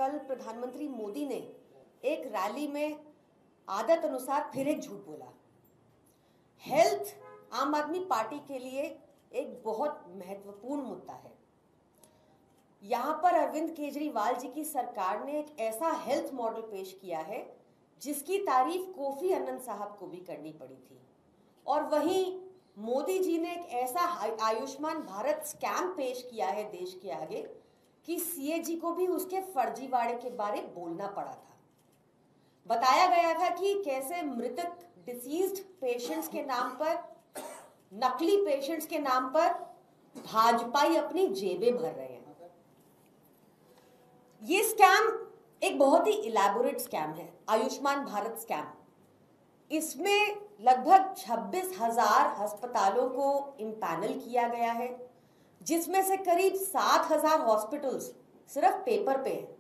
कल प्रधानमंत्री मोदी ने एक रैली में आदत अनुसार फिर एक झूठ बोला। हेल्थ आम आदमी पार्टी के लिए एक बहुत महत्वपूर्ण मुद्दा है। यहां पर अरविंद केजरीवाल जी की सरकार ने एक ऐसा हेल्थ मॉडल पेश किया है जिसकी तारीफ कोफी अन्नन साहब को भी करनी पड़ी थी, और वहीं मोदी जी ने एक ऐसा आयुष्मान भारत स्कैम पेश किया है देश के आगे कि सीएजी को भी उसके फर्जीवाड़े के बारे बोलना पड़ा था। बताया गया था कि कैसे मृतक डिसीज्ड पेशेंट्स के नाम पर, नकली पेशेंट्स के नाम पर भाजपाई अपनी जेबें भर रहे हैं। ये स्कैम एक बहुत ही इलैबोरेट स्कैम है, आयुष्मान भारत स्कैम। इसमें लगभग 26,000 अस्पतालों को इम्पैनल किया गया है, जिसमें से करीब 7,000 हॉस्पिटल्स सिर्फ पेपर पे हैं।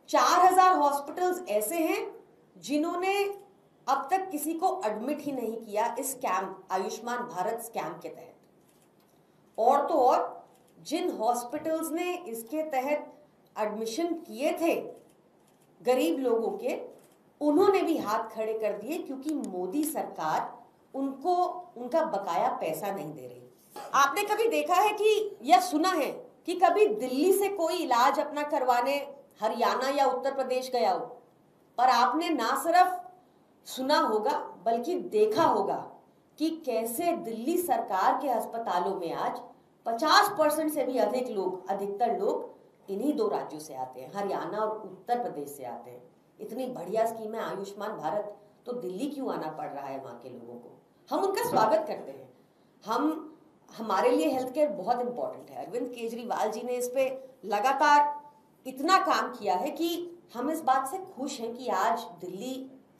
4,000 हॉस्पिटल्स ऐसे हैं जिन्होंने अब तक किसी को एडमिट ही नहीं किया इस स्कैम, आयुष्मान भारत स्कैम के तहत। और तो और जिन हॉस्पिटल्स ने इसके तहत एडमिशन किए थे गरीब लोगों के, उन्होंने भी हाथ खड़े कर दिए क्योंकि मोदी सरकार उनको उनका बकाया पैसा नहीं दे रही। आपने कभी देखा है कि या सुना है कि कभी दिल्ली से कोई इलाज अपना करवाने हरियाणा या उत्तर प्रदेश गया हो? और आपने ना सिर्फ सुना होगा बल्कि देखा होगा कि कैसे दिल्ली सरकार के अस्पतालों में आज 50% से भी अधिक लोग, अधिकतर लोग इन्हीं दो राज्यों से आते हैं, हरियाणा और उत्तर प्रदेश से आते हैं। इतनी बढ़िया स्कीम है आयुष्मान भारत, तो दिल्ली क्यों आना पड़ रहा है वहां के लोगों को? हम उनका स्वागत करते हैं। हमारे लिए हेल्थ केयर बहुत इंपॉर्टेंट है। अरविंद केजरीवाल जी ने इस पे लगातार इतना काम किया है कि हम इस बात से खुश हैं कि आज दिल्ली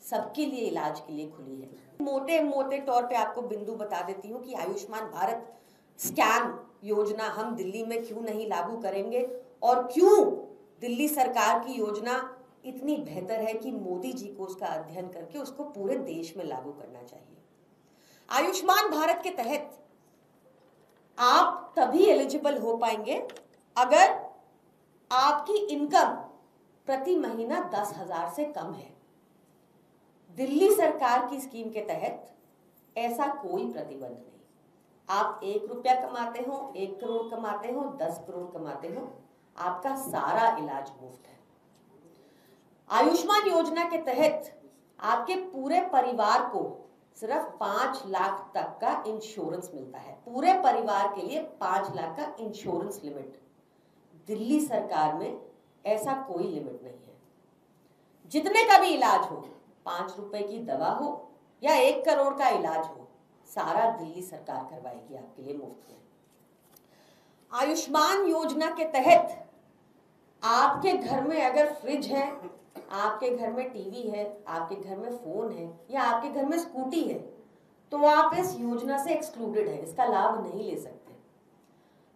सबके लिए इलाज के लिए खुली है। मोटे मोटे तौर पे आपको बिंदु बता देती हूँ कि आयुष्मान भारत स्कैम योजना हम दिल्ली में क्यों नहीं लागू करेंगे और क्यों दिल्ली सरकार की योजना इतनी बेहतर है कि मोदी जी को उसका अध्ययन करके उसको पूरे देश में लागू करना चाहिए। आयुष्मान भारत के तहत आप तभी एलिजिबल हो पाएंगे अगर आपकी इनकम प्रति महीना 10,000 से कम है। दिल्ली सरकार की स्कीम के तहत ऐसा कोई प्रतिबंध नहीं। आप 1 रुपया कमाते हो, 1 करोड़ कमाते हो, 10 करोड़ कमाते हो, आपका सारा इलाज मुफ्त है। आयुष्मान योजना के तहत आपके पूरे परिवार को सिर्फ 5 लाख तक का इंश्योरेंस मिलता है। पूरे परिवार के लिए 5 लाख का इंश्योरेंस लिमिट। दिल्ली सरकार में ऐसा कोई लिमिट नहीं है। जितने का भी इलाज हो, 5 रुपए की दवा हो या 1 करोड़ का इलाज हो, सारा दिल्ली सरकार करवाएगी आपके लिए मुफ्त में। आयुष्मान योजना के तहत आपके घर में अगर फ्रिज है, आपके घर में टीवी है, आपके घर में फोन है या आपके घर में स्कूटी है, तो आप इस योजना से एक्सक्लूडेड है, इसका लाभ नहीं ले सकते।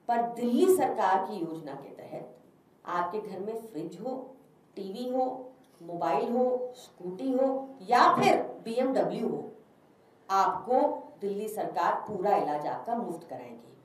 पर दिल्ली सरकार की योजना के तहत आपके घर में फ्रिज हो, टीवी हो, मोबाइल हो, स्कूटी हो या फिर BMW हो, आपको दिल्ली सरकार पूरा इलाज आपका मुफ्त कराएगी।